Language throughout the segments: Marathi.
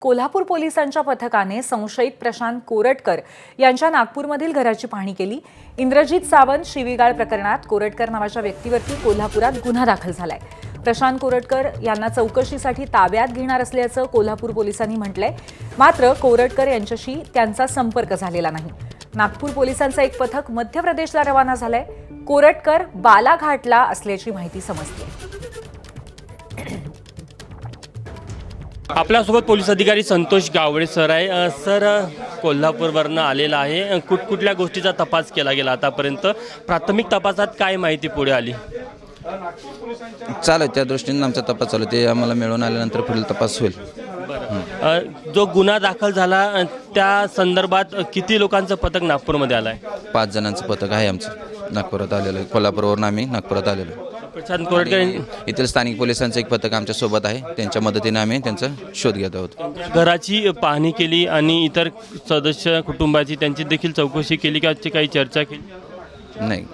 कोल्हापूर पोलिसांच्या पथकाने संशयित प्रशांत कोरटकर यांच्या नागपूरमधील घराची पाहणी केली। इंद्रजित सावंत शिवीगाळ प्रकरणात कोरटकर नावाच्या व्यक्तीवरती कोल्हापुरात गुन्हा दाखल झालाय। प्रशांत कोरटकर यांना चौकशीसाठी ताब्यात घेणार असल्याचं कोल्हापूर पोलिसांनी म्हटलंय। मात्र कोरटकर यांच्याशी त्यांचा संपर्क झालेला नाही। नागपूर पोलिसांचं एक पथक मध्य प्रदेशला रवाना झालंय। कोरटकर बालाघाटला असल्याची माहिती समजते। आपल्यासोबत पोलीस अधिकारी संतोष गावडे सर आहे। सर, कोल्हापूरवरनं आलेला आहे, कुठल्या गोष्टीचा तपास केला गेला आतापर्यंत? प्राथमिक तपासात काय माहिती पुढे आली? चालेल, त्या दृष्टीने आमचा तपास चालू, ते आम्हाला मिळून आल्यानंतर पुढील तपास होईल। जो गुन्हा दाखल झाला त्या संदर्भात किती लोकांचं पथक नागपूरमध्ये आलं आहे? 5 जणांचं पथक आहे आमचं नागपुरात आलेलं आहे। कोल्हापूरवरून आम्ही नागपुरात आलेलो। प्रशांत कोरटकर येथील स्थानिक पोलिसांचं एक पथक आमच्या सोबत आहे, त्यांच्या मदतीने आम्ही त्यांचा शोध घेत आहोत। घराची पाहणी केली आणि इतर सदस्य कुटुंबाची त्यांची देखील चौकशी केली का? काही चर्चा केली? नाही,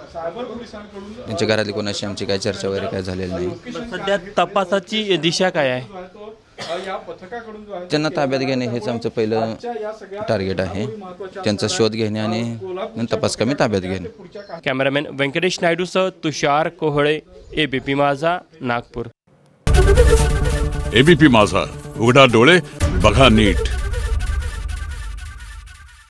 त्यांच्या घरातली कोणाशी आमची काही चर्चा वगैरे काय झालेली नाही। सध्या तपासाची दिशा काय आहे? त्यांना ताब्यात घेणे हेच आमचं पहिलं टार्गेट आहे। त्यांचा शोध घेणे आणि तपास कमी ताब्यात घेणे। कॅमेरामॅन व्यंकटेश नायडूसह तुषार कोहळे, एबीपी माझा, नागपूर। एबीपी माझा, उघडा डोळे बघा नीट।